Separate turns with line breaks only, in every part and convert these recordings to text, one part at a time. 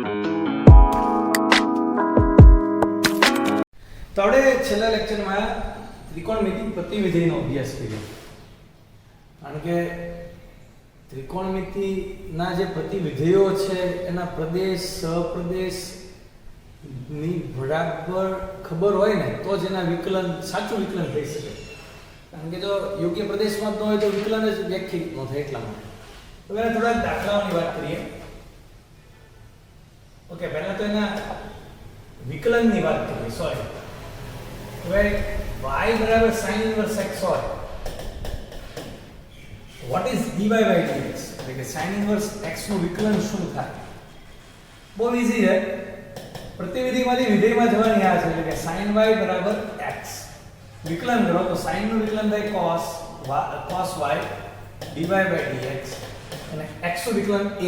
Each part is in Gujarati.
તો આપણે છેલ્લા લેક્ચરમાં ત્રિકોણમિતિ પ્રતિવિધિનો અભ્યાસ કર્યો. કારણ કે ત્રિકોણમિતિના જે પ્રતિવિધિઓ છે એના પ્રદેશ સહપ્રદેશ ની બરાબર ખબર હોય ને તો જ એના વિકલન સાચું વિકલન થઈ શકે. કારણ કે જો યોગ્ય પ્રદેશમાં ન હોય તો વિકલન જ વ્યાખ્યાયિત ન થાય. એટલા માટે હવે થોડા દાખલાઓની વાત કરીએ. ઓકે, પહેલા તો એના વિકલનની વાત કરીએ. સોરી, હવે y બરાબર sin inverse x હોય, what is dy by dx, એટલે કે sin inverse x નું વિકલન શું થાય? બહુ ઈઝી છે. પ્રતિવિધિમાંથી વિધેયમાં જવાની આ છે, એટલે કે sin y બરાબર x વિકલન કરો તો sin નું વિકલન થાય cos y dy by dx અને x નું વિકલન 1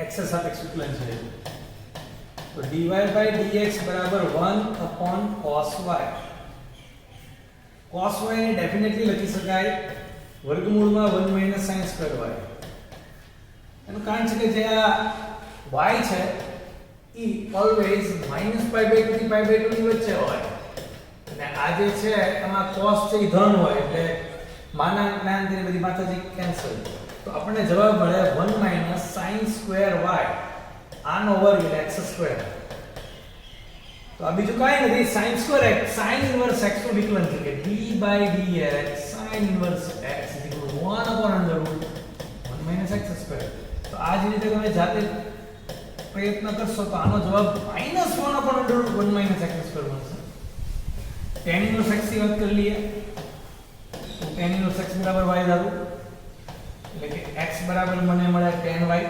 x એ સાપેક્ષ વિકલન છે. તો dy by dx બરાબર 1 upon cos y. cos y ને ડેફિનેટલી લખી શકાય વર્ગમૂળમાં 1 minus sin square y. એનું કારણ છે કે જે આ y છે એ ઓલવેઝ -π/2 થી π/2 ની વચ્ચે હોય અને આ જે છે એમાં cos છે એ ધન હોય એટલે માનાંક નાનાંકની બધી માથાજી કેન્સલ. તો આપણને જવાબ મળે 1 minus sin square y આનો વર્ગ એટલે x². તો આ બીજું કાંઈ નથી, sin square x sin inverse x નું વિકલન છે કે d by dx sin inverse x = 1 upon √1 minus x². તો આ જ રીતે તમે જાતે પ્રયત્ન કરશો તો આનો જવાબ -1 upon √1 minus x² મળશે. tan inverse x ની વાત કરી લઈએ. તો tan inverse x બરાબર y ધારું એટલે કે x બરાબર મને મળે tan y.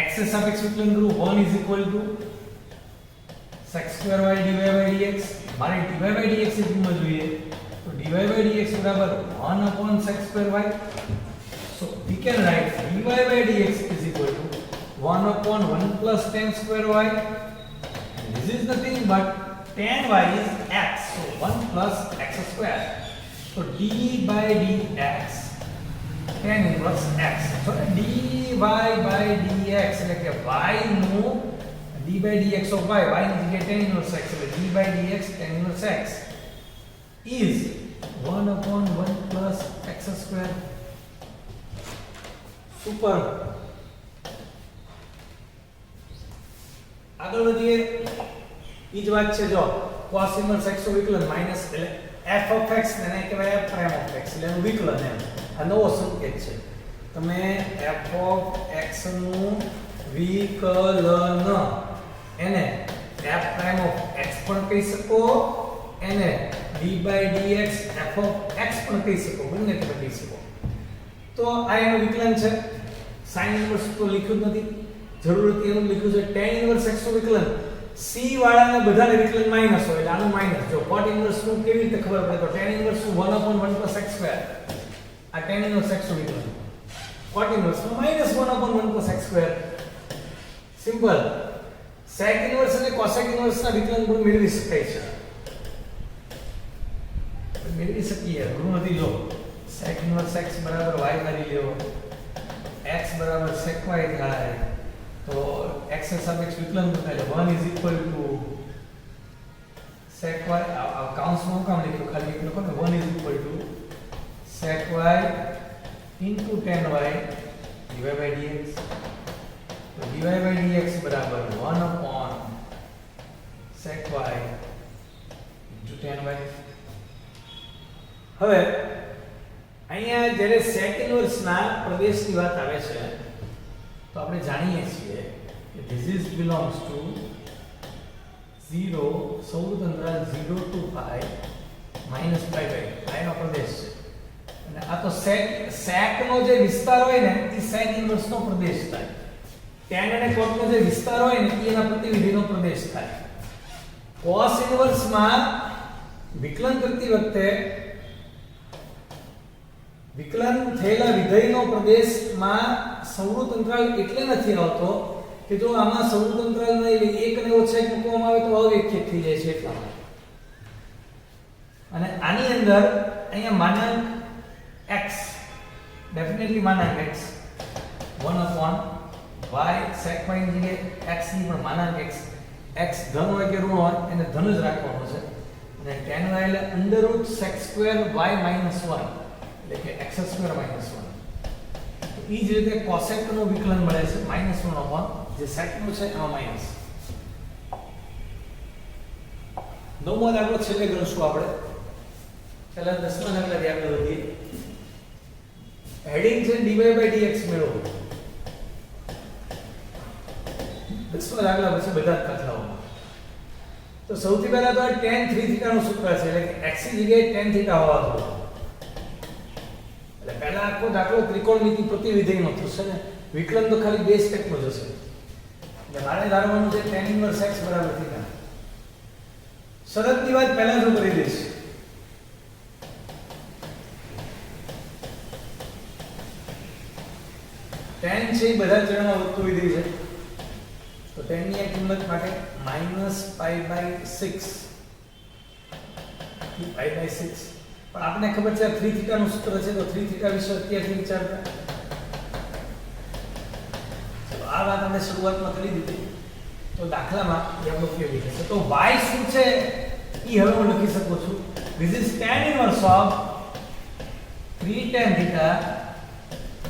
x એ સાપેક્ષ વિકલન કરું 1 = sec² y dy by dx. મારે dy by dx ની કિંમત જોઈએ તો dy by dx બરાબર 1 upon sec² y. So we can write dy by dx is equal to 1 upon 1 plus tan² y. And this is nothing but tan y is x, so 1 plus x². So d by dx tan inverse x. So dy by dx એટલે કે y નું d by dx of y ની જગ્યાએ tan inverse x એટલે d by dx tan inverse x is 1 upon 1 plus x². Super. આગળ વધીએ. ઈ જ વાત છે જો cos inverse x નું વિકલન માઈનસ એટલે f of x ને કહેવાય f prime of x એટલે એનું વિકલન એમ. આ નવો સંકેત છે. તમે f of x નું વિકલન એને f prime of x પણ કહી શકો, એને d by dx f of x પણ કહી શકો, બંને તમે કહી શકો. તો આ એનું વિકલન છે. sin inverse તો લખ્યું જ નથી, જરૂર હતી એનું લખ્યું છે. tan inverse x નું વિકલન c વાળાને બધાને વિકલન માઈનસ હોય એટલે આનું માઈનસ. જો cot inverse નું કેવી રીતે ખબર પડે તો tan inverse નું 1 upon 1 plus x². આ tan inverse x નું વિકલન. cot inverse નું -1 upon 1 plus x². Simple. sec inverse અને cosec inverse ના વિકલન પણ મેળવી શકાય છે. મેળવી શકીએ ઘણું નથી. જો sec inverse x બરાબર y મારી લ્યો, x બરાબર sec y થાય તો x એ સાપેક્ષ વિકલન થાય 1 is equal to sec y. આ કાઉન્સમાં કામ લખ્યું, ખાલી એક લખો ને 1 is equal to sec y into tan y dy by dx. તો dy by dx બરાબર 1 upon sec y into tan y. હવે અહીંયા જ્યારે sec inverse ના પ્રદેશની વાત આવે છે તો આપણે જાણીએ છીએ કે this is belongs to 0 સૌર અંતરાલ 0 to pi minus pi by નો પ્રદેશ છે. અને આ તો sec નો જે વિસ્તાર હોય ને એ sec inverse નો પ્રદેશ થાય. tan અને cot નો જે વિસ્તાર હોય ને એ એના પ્રતિવિધિનો પ્રદેશ થાય. cos inverse માં વિકલન કરતી વખતે વિકલન થયેલા વિધેયનો પ્રદેશમાં સંવૃત અંતરાલ એટલે નથી આવતો કે જો આમાં સંવૃત અંતરાલ નહીં એક ને ઓછા એક મૂકવામાં આવે તો અવ્યાખ્યાયિત થઈ જાય છે એટલા માટે. અને આની અંદર અહીંયા માનાંક x definitely માનાંક x 1 upon y sec y ની જગ્યાએ x ની પણ માનાંક x ધન હોય કે ઋણ હોય એને ધન જ રાખવાનો છે અને tan y એટલે under route sec square y minus 1 એટલે કે x સ્ક્વેર માઈનસ 1. તો એ જ રીતે cosec નું વિકલન મળે છે માઈનસ 1 ઓવર જે sec નું છે એમાં માઈનસ. નવમો દાખલો છેલ્લે ગણશું આપણે. પહેલા 10મા દાખલાથી આગળ વધીએ. હેડિંગ છે dy by dx મેળવો. 10મા દાખલા પછી બધા જ દાખલાઓમાં તો સૌથી પહેલા તો tan 3 થીટા નું સૂત્ર છે એટલે કે x ની જગ્યાએ tan થીટા હોવા જોઈએ. એટલે પહેલા આખો દાખલો ત્રિકોણમિતિ પ્રતિવિધેયનો થશે ને વિકલન તો ખાલી બે સ્ટેપનો જ હશે. એટલે મારે ધારવાનું છે tan ઇન્વર્સ x બરાબર થીટા. શરતની વાત પહેલા જ કરી દઈશ. tan છે એ બધા ચરણમાં વધતું વિધેય છે તો tan ની આ કિંમત માટે -π/6 π/6 પણ આપણે ખબર છે 3 થીટા નું સૂત્ર છે તો 3 થીટા વિશે અત્યારથી વિચાર કરો. ચલો આ વાત આપણે શરૂઆતમાં કરી દીધી તો દાખલામાં એ આપણો ઉપયોગી થશે. તો y શું છે એ હવે હું લખી શકું છું. this is tan inverse of 3 tan theta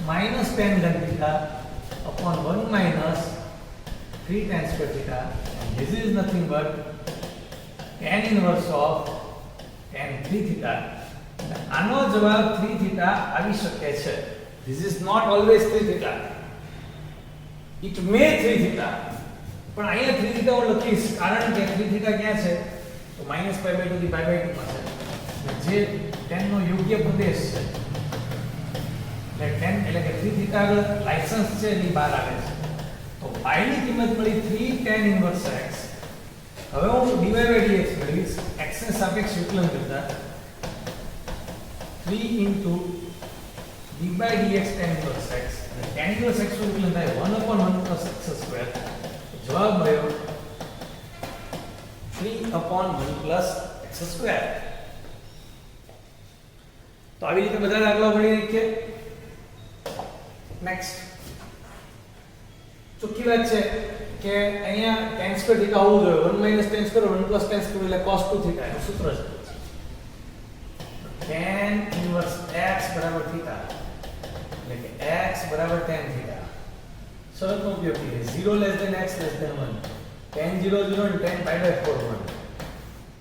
minus tan theta upon 1 minus 3 tan square theta, and this is nothing but tan inverse of tan 3 theta. આનો જવાબ 3 theta આવી શકે છે. this is not always 3 theta, it may 3 theta, પણ અહીંયા 3 theta હું લખીશ કારણ કે 3 theta ક્યાં છે તો -π/2 થી π/2 માં છે જે tan નો યોગ્ય પ્રદેશ છે. એટલે tan એટલે કે 3 theta આગળ લાઇસન્સ છે એની બહાર આવે છે. તો y ની કિંમત મળી 3 tan ઇન્વર્સ x. હવે હું dy by dx મેળવીશ x ને સાપેક્ષ વિકલન કરતા 3 into d by dx tan inverse x અને tan ઇન્વર્સ x નું વિકલન થાય 1/1 plus x square. જવાબ મળ્યો 3/1 plus x square. તો આવી રીતે બધા દાખલા ભણી નાખીએ. નેક્સ્ટ ચોખ્ખી વાત છે કે અહીંયા tan સ્ક્વેર થીટા હોવું જોઈએ 1 minus tan square 1 plus tan square એટલે cos 2 થીટા એનું સૂત્ર છે. tan ઇન્વર્સ x બરાબર થીટા એટલે કે x બરાબર tan થીટા. શરતનો ઉપયોગ કરીએ 0 less than x less than 1 tan 0 0 અને tan π/4 1.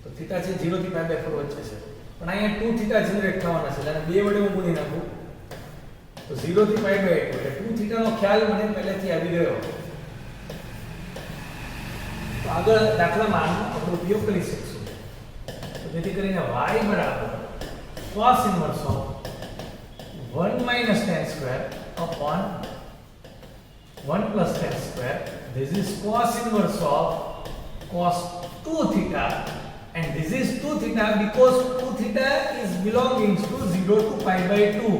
તો થીટા છે 0 થી π/4 વચ્ચે છે પણ અહીંયા 2 થીટા જનરેટ થવાના છે એટલે બે વડે હું ગુણી નાખું તો 0 થી π/2 એટલે 2 થીટા નો ખ્યાલ મને પહેલેથી આવી ગયો. તો આગળ દાખલામાં આપણે ઉપયોગ કરી શકશું. તો જેથી કરીને y બરાબર cos inverse of 1 minus tan square upon 1 plus tan square. This is cos inverse of cos 2 theta and this is 2 theta because 2 theta is belonging to 0 to π/2.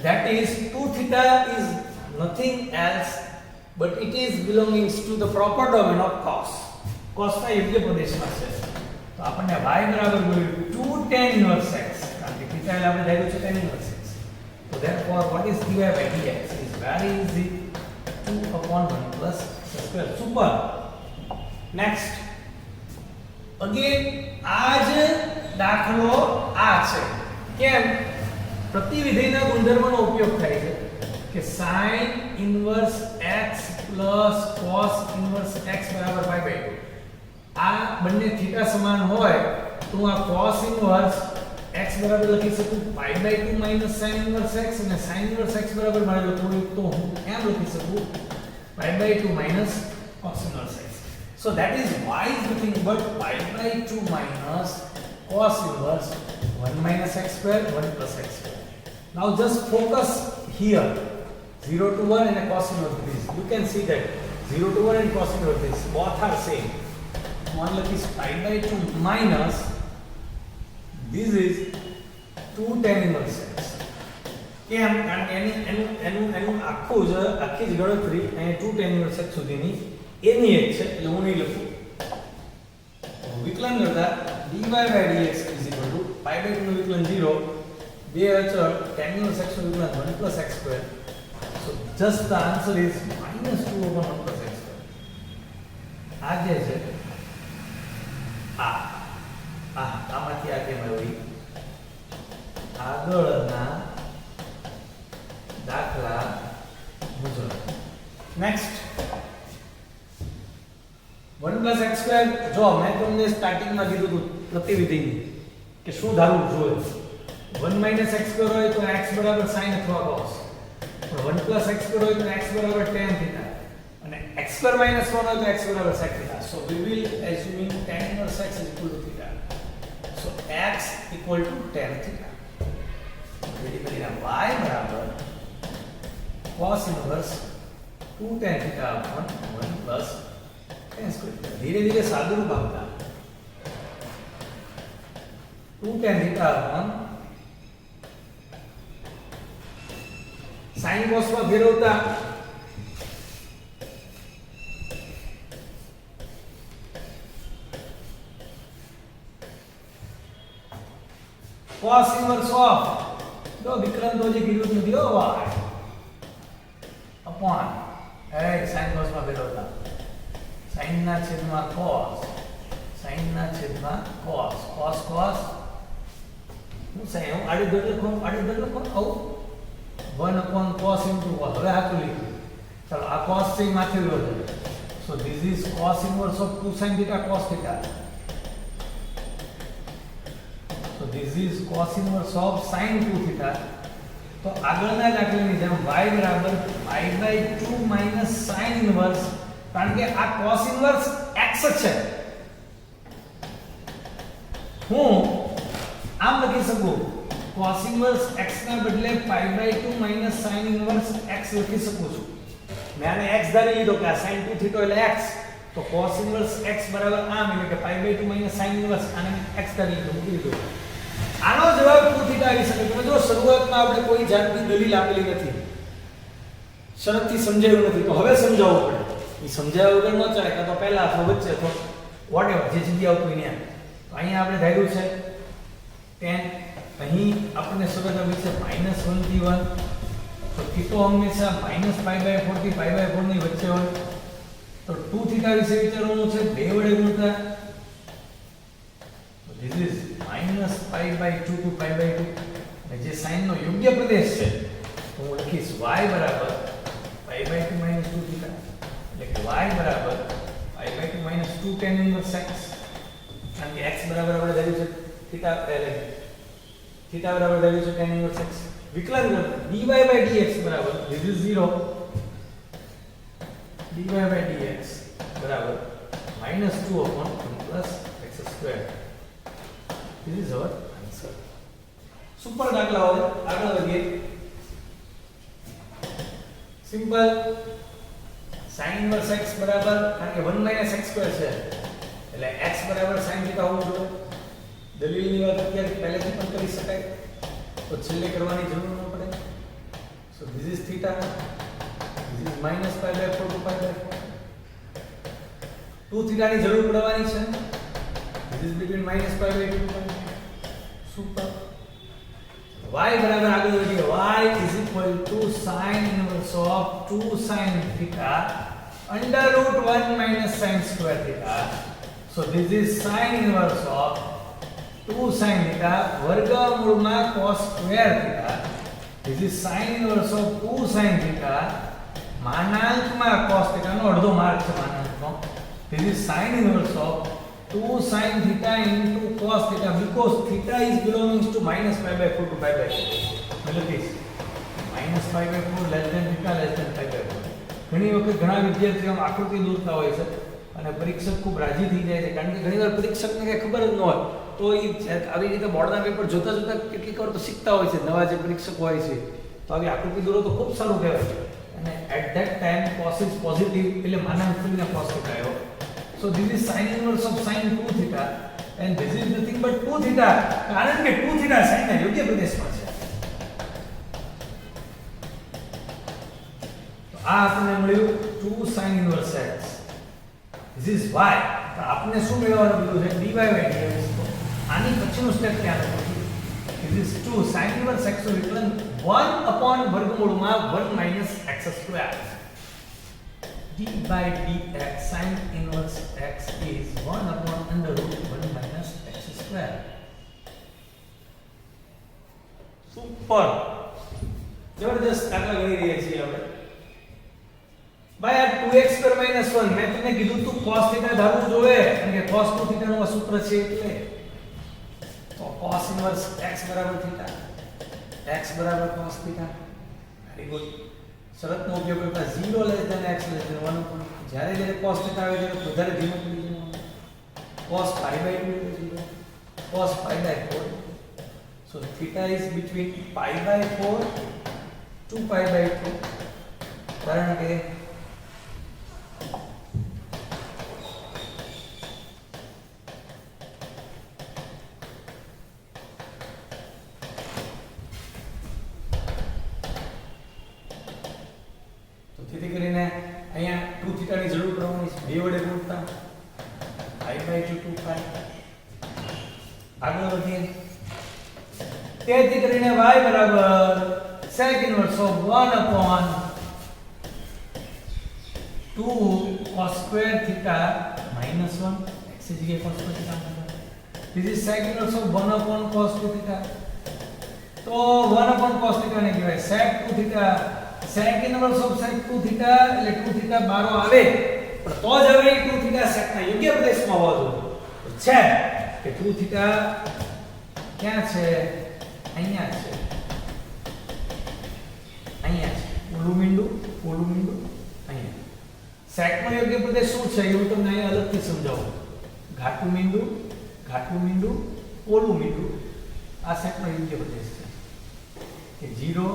That is 2 theta is nothing else but it is belonging to the proper domain of cos. cos ના યોગ્ય પ્રદેશમાં છે. તો આપણને y બરાબર મળ્યું 2 tan inverse x કારણ કે થીટા એટલે આપણે ધાર્યું છે tan inverse x. So therefore what is dy by dx is very easy 2/1 plus x square. Super. Next again આ જ દાખલો આ છે. કેમ? પ્રતિવિધેયના ગુણધર્મનો ઉપયોગ થાય છે કે sin inverse x cos inverse x બરાબર π/2. આ બંને થીટા સમાન હોય તો આ cos ઇન્વર્સ x બરાબર લખી શકું π/2 minus sin ઇન્વર્સ x અને sin ઇન્વર્સ x બરાબર મારે લખવું હોય તો હું એમ લખી શકું π/2 minus cos inverse x. So that is y is nothing but π/2 minus cos inverse 1 minus x square 1 plus x square. Now just focus here 0 to 1 and a cos inverse this. You can see that 0 to 1 and cos inverse this both are same. One like is π/2 minus this is 2 tan inverse x. કેમ? કારણ કે એનું આખું જ આખી જ ગણતરી અહીં 2 tan inverse x સુધીની એની એક છે એટલે હું નહીં લખું. વિકલન કરતા dy by dx is equal to π/2 નું વિકલન 0 બે અચળ tan inverse x નું વિકલન 1 plus x square. So So just the answer is -2/1 plus x square. આ જે છે આમાંથી આ કેમ આવ્યું આગળના દાખલા મુજબ. Next 1 plus x square. જો મેં તમને સ્ટાર્ટિંગમાં કીધું હતું પ્રતિવિધિની કે શું ધારવું જોઈએ. 1 minus x square હોય તો x બરાબર sin અથવા cos, પણ 1 plus x square હોય તો x બરાબર tan theta, અને x square minus 1 હોય તો x બરાબર sec theta. So we will assuming tan inverse x is equal to theta. So x equal to tan theta. Ready કરી ના y બરાબર cos inverse 2 tan theta upon 1 plus tan square theta. ધીરે ધીરે સાદુરૂપ આપતા 2 tan theta upon sin cos માં ફેરવતા cos inverse of દો વિકલન તો જે કીધું નથી હો y upon sin cos માં ફેરવતા sin ના છેદમાં cos, sin ના છેદમાં cos, cos હું સાહેબ હું આડી લખો આવું 1 upon cos into cos. હવે આ તો લીધું. ચાલો આ cos છે માથે રહ્યો છે. So this is cos inverse of 2 sin theta cos theta. So this is cos inverse of sin 2 theta. તો આગળના દાખલાની જેમ y બરાબર pi/2 minus sin inverse, કારણ કે આ cos inverse x છે. હું આમ લખી શકું cos inverse x ના બદલે pi/2 minus sin inverse x લખી શકું છું. મેં આને x ધારી લીધો કે આ sin 2 થીટા એટલે x, તો cos inverse x બરાબર આમ એટલે કે pi/2 minus sin inverse આને x ધારી લીધો, મૂકી દીધો. આનો જવાબ 2 થીટા આવી શકે. તમે જો શરૂઆતમાં આપણે કોઈ જાતની દલીલ આપેલી નથી, શરતથી સમજાવ્યું નથી, તો હવે સમજાવવું પડે. એ સમજાવ્યા વગર ન ચાલે, કાં તો પહેલા અથવા વચ્ચે અથવા વોટેવર જે જગ્યા આવતું હોય ત્યાં. તો અહીંયા આપણે ધાર્યું છે tan, અહીં આપણને શરત આપી છે -1 થી 1, તો થીટો હંમેશા -π/4 થી π/4 ની વચ્ચે હોય. તો 2 થીટા વિશે વિચારવાનું છે 2 વડે ગુણતા. તો ધીસ ઇઝ -π/2 to π/2, અને જે સાઈન નો યોગ્ય પ્રદેશ છે તો હું લખીશ y બરાબર π/2 - 2 થીટા, એટલે કે y બરાબર π/2 - 2 tan inverse x. કારણ કે x બરાબર આપણે ધાર્યું છે થીટા, એટલે થીટા બરાબર ધાર્યું છે tan inverse x. વિકલન કર dy/dx બરાબર this is 0, dy/dx બરાબર -2 upon 1 plus x square. This is our answer. Super દાખલા હોય આગળ વધીએ. સિમ્પલ sin inverse x બરાબર, કારણ કે 1 minus x square છે એટલે x બરાબર sin theta હોવું જોઈએ. દલીલની વાત અત્યારે પહેલેથી પણ કરી શકાય, તો છેલ્લે કરવાની જરૂર ન પડે. So this is theta, this is -π/4 to π/4. 2 theta ની જરૂર પડવાની છે. This is between -π/2 to π/4. Super. y બરાબર આગળ વધીએ. y is equal to sin inverse of 2 sin theta under root 1 minus sin square theta. So this is sin inverse of 2 sin theta વર્ગમૂળમાં cos square theta. This is sin inverse of 2 sin theta માનાંકમાં cos theta નો અડધો માર્ક છે માનાંકનો. This is sin inverse of 2 sin theta into cos theta, because theta is belongs to -π/4 to π/4. मतलब this -π/4 less than theta less than π/4. ઘણી વખત ઘણા વિદ્યાર્થીઓ આકૃતિ દોરતા હોય છે અને પરીક્ષક ખૂબ રાજી થઈ જાય છે, કારણ કે ઘણીવાર પરીક્ષકને કઈ ખબર જ ન હોય, તો એ આવી રીતે બોર્ડના પેપર જોતા જોતા કેટલીક વાર તો શીખતા હોય છે, નવા જે પરીક્ષકો હોય છે, તો આવી આકૃતિ દોરો તો ખૂબ સારું કહેવાય. અને at that time cos is positive એટલે માનાંક થઈને cos theta આવ્યો. So this is sin inverse of sin 2 theta and this is nothing but 2 theta, કારણ કે 2 theta sin ના યોગ્ય પ્રદેશમાં છે. તો આ આપણને મળ્યું 2 sin inverse x. This is y. તો આપણે શું મેળવવાનું કીધું છે dy/dx. તો આની પછીનું સ્ટેપ ક્યાં છે? This is 2 sin inverse x નું વિકલન 1 upon વર્ગમૂળમાં 1 minus x square d by dx sin inverse x is 1 upon under root 1 minus x square. Super, જબરદસ્ત દાખલા ગણી રહ્યા છીએ આપણે. ભાઈ આ 2x square minus 1 મેં તમને કીધું તું cos θ ધારવું જોઈએ કારણ કે cos 2 θ નું સૂત્ર છે એટલે તો cos inverse x બરાબર θ x બરાબર cos θ. Very good. શરતનો ઉપયોગ કરતા 0 less than x less than 1 ઉપર જ્યારે cos θ આવે ત્યારે વધારે ધીમું પડી જવાનું. cos pi by 2 is 0, cos pi by 4. So theta is between pi by 4 to pi by 2. કારણ કે તેથી કરીને અહીંયા 2 θ ની જરૂર પડવાની છે. બે વડે ગુણતા pi by 2 2 pi. આગળ વધીએ. તેથી કરીને y બરાબર sec inverse of 1 upon 2 cos square theta minus 1 x is equal cos square theta. This is sec inverse of 1 upon cos 2 theta. તો 1 upon cos theta ને કહેવાય sec 2 theta. sec inverse of sec 2 theta એટલે 2 theta બારો આવે પણ તો જ હવે 2 theta sec ના યોગ્ય પ્રદેશમાં હોવો જોઈએ. છે કે 2 theta ક્યાં છે? અહીંયા છે, અહીંયા છે. ઓલું મીંડું અહીંયા. sec નો યોગ્ય પ્રદેશ શું છે એવું તમને અહીંયા અલગથી સમજાવું. ઘાટું મીંડું, ઓલું મીંડું આ sec નો યોગ્ય પ્રદેશ છે કે 0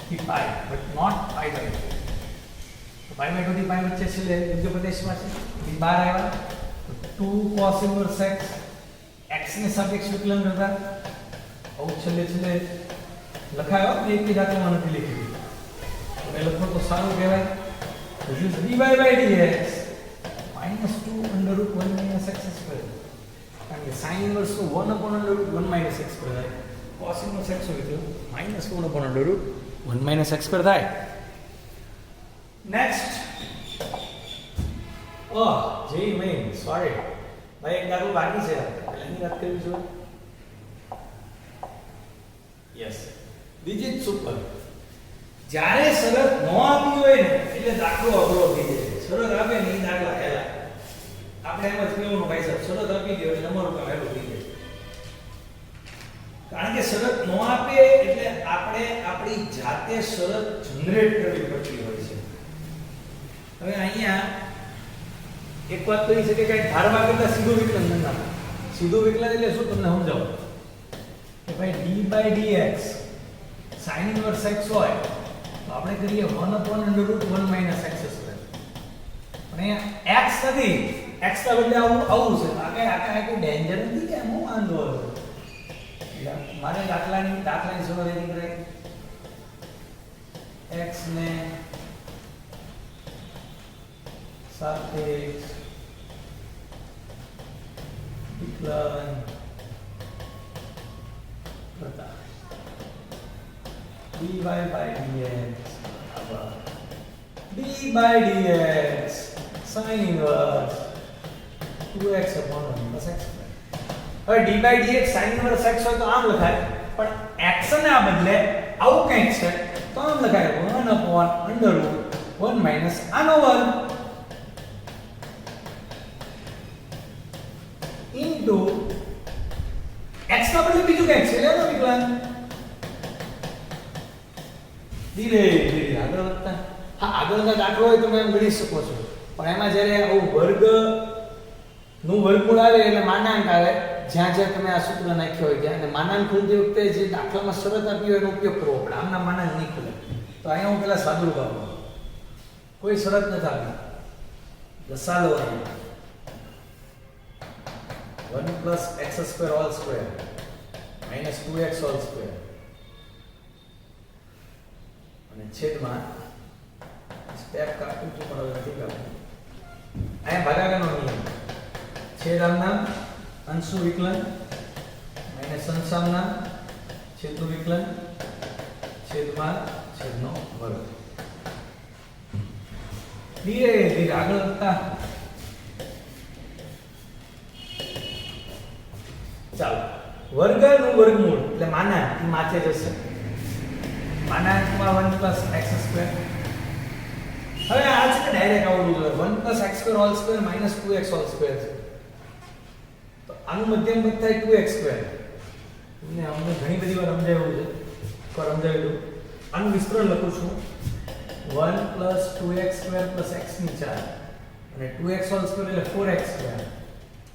થી pi but not pi by 2. તો pi by 2 થી pi વચ્ચે છે યોગ્ય પ્રદેશમાં છે. એ બહાર આવ્યા તો 2 cos inverse x ને સાપેક્ષ વિકલન કરતા છેલ્લે લખાયો એક બી દાખલામાં નથી લખી દીધું તો એ લખો તો સારું કહેવાય. This is dy by dx minus 2 under root 1 minus x square. કારણ કે sin inverse તો 1 upon under root 1 minus x square થાય. cos inverse x હોય તો minus 1 upon under root 1 minus x square થાય. Next. જી મેન સોરી ભાઈ એક દાખલો બાકી છે પહેલાની વાત કરવી જોઈએ. યસ બીજી સુપર. જ્યારે શરત ન આપી હોય ને એટલે દાખલો અઘરો થઈ જાય. શરત આપે ને એ દાખલા હેલા. આપણે એમ જ કહેવાનું ભાઈ સાહેબ શરત આપી દો એટલે નંબર ઉપર હેલું થઈ જાય. કારણ કે શરત ન આપે એટલે આપણે આપણી જાતે શરત જનરેટ કરવી પડતી હોય છે. હવે અહીંયા એક વાત તો એ છે કે કઈ ધારવા કરતા સીધું વિકલન ન નાખો. સીધું વિકલન એટલે શું તમને સમજાવું કે ભાઈ d by dx sin inverse x હોય તો આપણે કરીએ 1 upon under root 1 minus x square. પણ અહીંયા x નથી, x ના બદલે આવું છે. આ કઈ ડેન્જર નથી કે હું વાંધો હતો. મારે દાખલાની શરૂઆત એની કરાય x ને સાપેક્ષ વિકલન કરતા dy by dx d by dx sin inverse 2x upon 1 plus x square. હવે d by dx sin inverse x હોય તો આમ લખાય પણ x ના બદલે આવું કંઈક છે તો આમ લખાય 1 upon under root 1 minus આનો વર્ગ into x ના બદલે બીજું કંઈક છે લેવાનો વિકલન. ધીરે ધીરે આગળ વધતા હા આગળનો દાખલો હોય તમે એમ ગણી શકો છો પણ એમાં જ્યારે આવું વર્ગ નું વર્ગમૂળ આવે એટલે માનાંક આવે જ્યાં જ્યાં તમે આ સૂત્ર નાખ્યો હોય ત્યાં અને માનાંક ખોલતી વખતે જે દાખલામાં શરત આપી હોય એનો ઉપયોગ કરવો પડે. આમના માનાંક નહીં ખુલે તો અહીંયા હું પેલા સાદું લગાવું કોઈ શરત નથી આપી દસાલો 1 plus x square all square minus 2x all square અને છેદમાં સ્ટેપ કાપું છું પણ હવે નથી કાપું. અહીંયા ભાગાકારનો નિયમ છેદામના અંશુ વિકલન માઇનસ અંશામના છેદનું વિકલન છેદમાં છેદનો વર્ગ. ધીરે ધીરે આગળ વધતા ચાલો વર્ગનું વર્ગમૂળ એટલે માનાંક એ માથે જશે. માનાંકમાં 1 + x². હવે આ છે કે ડાયરેક્ટ આવડવું જોઈએ. 1 + x² - 2x² છે. તો આનું મધ્યમ પદ થાય 2x². તમને અમને ઘણી બધી વાર સમજાવ્યું છે. સમજાવ્યું. આનું વિસ્તરણ લખું છું 1 + 2x² + x⁴ અને 2x² એટલે 4x².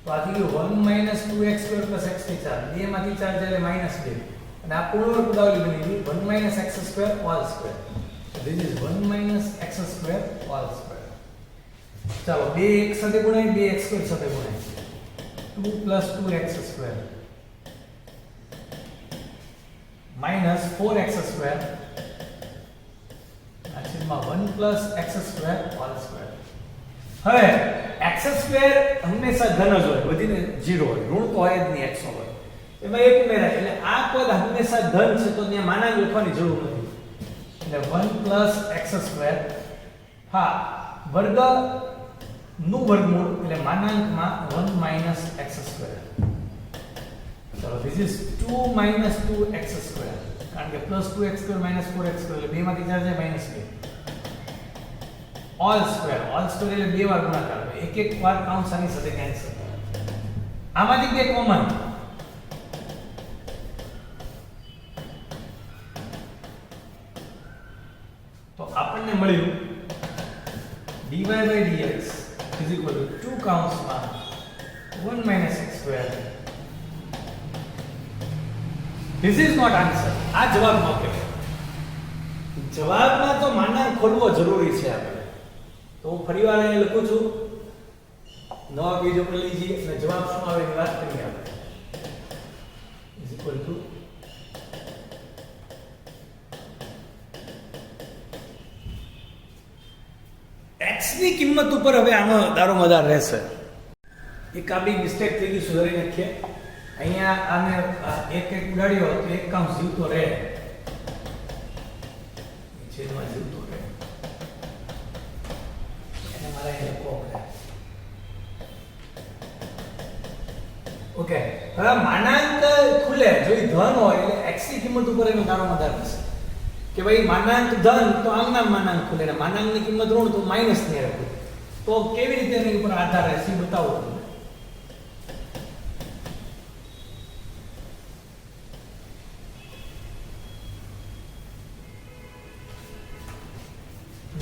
તો આ થઈ ગયું 1 - 2x² + x⁴. 2 માંથી 4 જાય એટલે -2. અને આ પૂર્ણવર્ગ પદાવલી બની ગઈ 1 - x² all square. So this is 1 - x² all square. ચાલો 2 એક સાથે ગુણાય 2 x² સાથે ગુણાય 2 + 2x² - 4x² આ છેદમાં 1 + x² all square. હવે x² હંમેશા ધન જ હોય, વધીને 0 હોય, ઋણ તો હોય જ નહીં x હોય. એમાં એક ઉમેરાય એટલે આ પદ હંમેશા ધન છે તો ત્યાં માનાંક લખવાની જરૂર નથી. એટલે 1 + x². હા, વર્ગ નું વર્ગમૂળ એટલે માનાંકમાં 1 - x². ચલો this is 2 - 2x². કારણ કે +2x² - 4x² એટલે 2 માંથી 4 જાય -2. all square એટલે બે વાર ગુણાકાર હોય. એક એક વાર કાઉન્સ આની સાથે કેન્સલ. આમાંથી બે કોમન તો આપણને મળ્યું dy/dx = 2 કાઉન્સમાં 1 - x². This is not answer. આ જવાબ ન કહેવાય. જવાબમાં તો માનાંક ખોલવો જરૂરી છે આપણે. તો હું ફરીવાર અહીં લખું છું. નવા પેજ ઉપર લઈ જઈએ અને જવાબ શું આવે એની વાત કરીએ આપણે. x ની કિંમત ઉપર હવે આનો દારોમદાર રહેશે. એક આપણી મિસ્ટેક થઈ ગઈ, સુધારી નાખીએ. અહીંયા આને એક ઉડાડ્યો તો એક કાઉન્સ જીવતો રહે, છેદમાં જીવતો રહે. એને મારા અહીંયા લખવો પડે. ઓકે, હવે માનાંક ખુલે જો એ ધન હોય એટલે x ની કિંમત ઉપર એનો દારોમદાર રહેશે કે ભાઈ માનાંક ધન તો આમના માનાંક ખુલે ને માનાંકની કિંમત ઋણ તો માઈનસ ની રાખે. તો કેવી રીતે એની ઉપર આધાર રહેશે બતાવો તમને.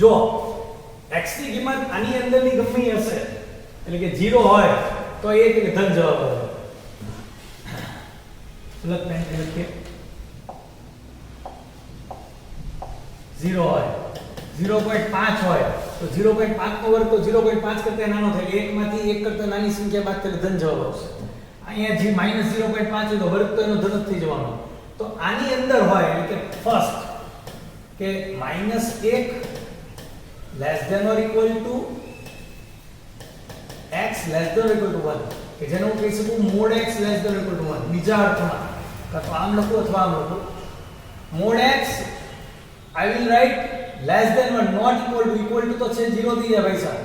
જો x ની કિંમત આની અંદરની ગમે હશે એટલે કે 0 હોય તો એ કે ધન જવાબ આવે. પ્લસ પેન લખીએ 0 હોય 0.5 હોય તો 0.5 નો વર્ગ તો 0.5 કરતા નાનો થાય. 1 માંથી 1 કરતા નાની સંખ્યા બાદ એટલે ધન જવાબ આવશે. અહીંયા જે -0.5 છે તો વર્ગ તો એનો ધન જ થઈ જવાનો. તો આની અંદર હોય એટલે કે ફર્સ્ટ કે -1 less than or equal to x less than or equal to 1 કે જેને હું કહી શકું mod x less than or equal to 1. બીજા અર્થમાં કાં તો આમ લખું અથવા આમ લખું. mod x I will write less than 1 not equal to તો છે 0 થઈ જાય ભાઈ સાહેબ.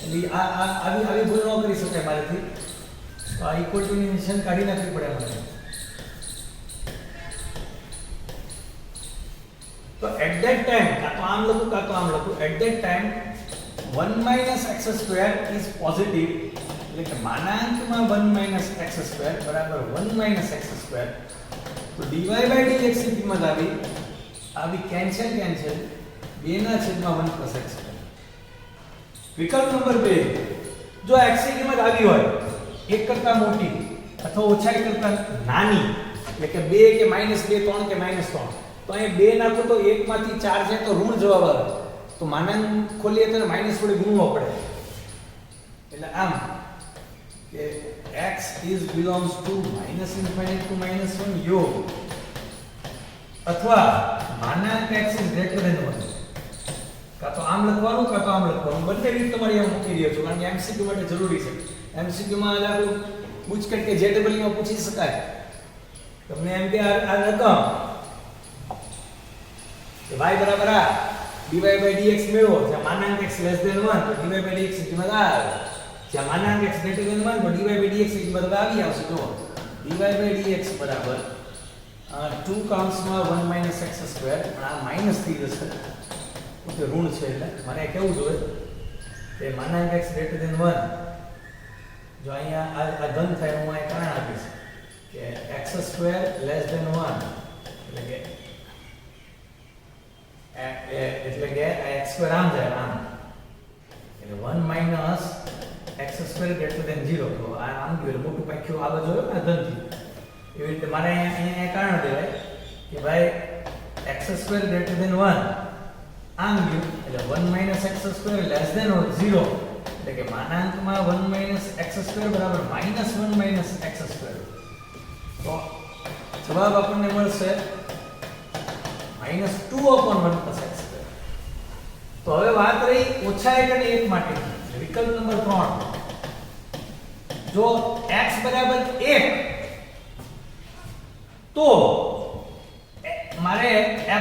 એટલે આવી ભૂલ ન કરી શકાય મારાથી. તો આ ઇક્વલ ટુ ની નિશાન કાઢી નાખવી પડે મને. તો at that time કાં તો આમ લખું કાં તો આમ લખું. at that time 1 - x² is positive એટલે કે માનાંકમાં 1 - x² બરાબર 1 - x². તો dy/dx ની કિંમત આવી કેન્સલ 2/1 + x². વિકલ્પ નંબર 2 જો x ની કિંમત આવી હોય 1 કરતા મોટી અથવા ઓછા 1 કરતા નાની એટલે કે 2 કે -2 3 કે -3 તો અહીં 2 નાખો તો 1 માંથી 4 છે તો ઋણ જવાબ આવે. તો માનાંક ખોલીએ તો માઈનસ વડે ગુણવો પડે. એટલે આમ કે x belongs to -∞ to -1 યોગ અથવા માનાંક x is greater than 1. કાં તો આમ લખવાનું કાં તો આમ લખવાનું. બંને રીત તમારી આમ મૂકી રહ્યો છું કારણ કે MCQ માટે જરૂરી છે. MCQ માં આપણું પૂછકટ કે JEE માં પૂછી શકાય. તમને એમ કે આ રકમ કે y બરાબર આ dy/dx મેળવો જ્યાં માનાંક x less than 1 તો dy/dx ની કિંમત આ આવે જ્યાં માનાંક x greater than 1 તો dy/dx ની કિંમત આવી આવશે જો dy/dx બરાબર 2 કૌંસમાં 1 - x² પણ આ માઈનસ થઈ જશે તો ઋણ છે એટલે મને કેવું જોઈએ કે માનાંક x greater than 1 જો અહીંયા આ ધન થાય હું આ કારણ આપીશ કે x² less than 1 એટલે કે x² આમ જાય આમ એટલે 1 - x² greater than 0 તો આ આમ ગયું મોટું પાખ્યું આ બાજુ આવ્યો ને ધન થી એવી રીતે મારે અહીંયા કારણ દેવાય કે ભાઈ x² greater than 1 આમ ગયું એટલે 1 - x² less than 0 એટલે કે માનાંકમાં 1 - x² બરાબર -1 - x². તો જવાબ આપણને મળશે -2/1 + x². તો હવે વાત રહી ઓછા 1 અને 1 માટે વિકલ્પ નંબર 3 જો x બરાબર 1 તો મારે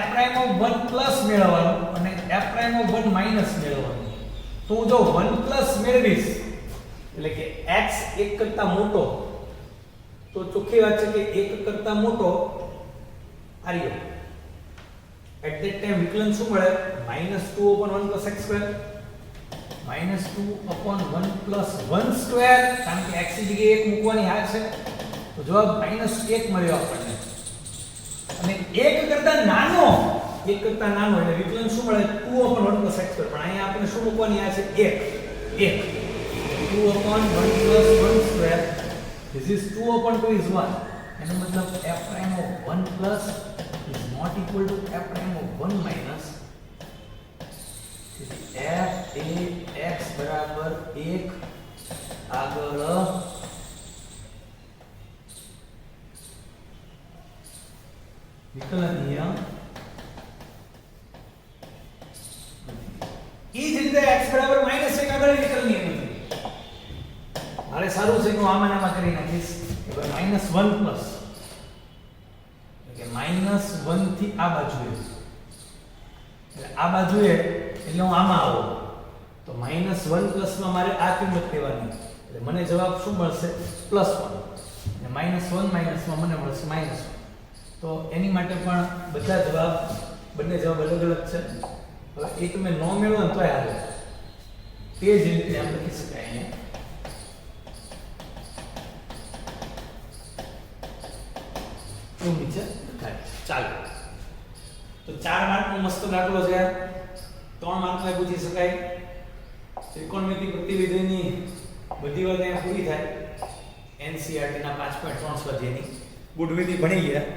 f'(1 પ્લસ મેળવવાનું અને f'(1 માઈનસ મેળવવાનું તો હું જો 1 પ્લસ મેળવીશ એટલે કે x 1 કરતા મોટો તો ચોખ્ખી વાત છે કે 1 કરતા મોટો આર્યો એટ ધેટ ટાઈમ વિકલન શું મળે -2/1 + x², -2/1 + 1² કારણ કે x ની જગ્યાએ 1 મૂકવાની આ છે તો જવાબ -1 મળ્યો આપણને અને 1 કરતા નાનો એટલે વિકલન શું મળે 2/1 + x² પણ અહીંયા આપણે શું મૂકવાની આ છે 1 2/1 + 1². This is 2/2 is 1 એનો મતલબ f'(1 plus is not equal to f'(1 minus f a x બરાબર 1 આગળ વિકલનીય ઈ જ રીતે x બરાબર -1 આગળ વિકલનીય નથી મારે સારું છે કે હું આમાં કરી નાખીશ કે -1 પ્લસ એટલે -1 થી આ બાજુએ એટલે આ બાજુએ એટલે હું આમાં આવું તો -1 પ્લસ માં મારે આ કિંમત લેવાની એટલે મને જવાબ શું મળશે +1 અને -1 માઈનસ માં મને મળશે -1 તો એની માટે પણ બધા જવાબ બંને જવાબ અલગ અલગ છે હવે એ તમે ન મેળવો તો હાલે તે જ રીતે આમ લખી શકાય અહીંયા નીચે લખાય ચાલો તો 4 માર્કનો મસ્ત દાખલો છે 3 માર્કમાં પૂછી શકાય ત્રિકોણમિતિ પ્રતિવિધિની બધી વાત અહીંયા પૂરી થાય NCERT ના 5.3 સ્વાધ્યાયની ગુડ વિધિ ભણી ગયા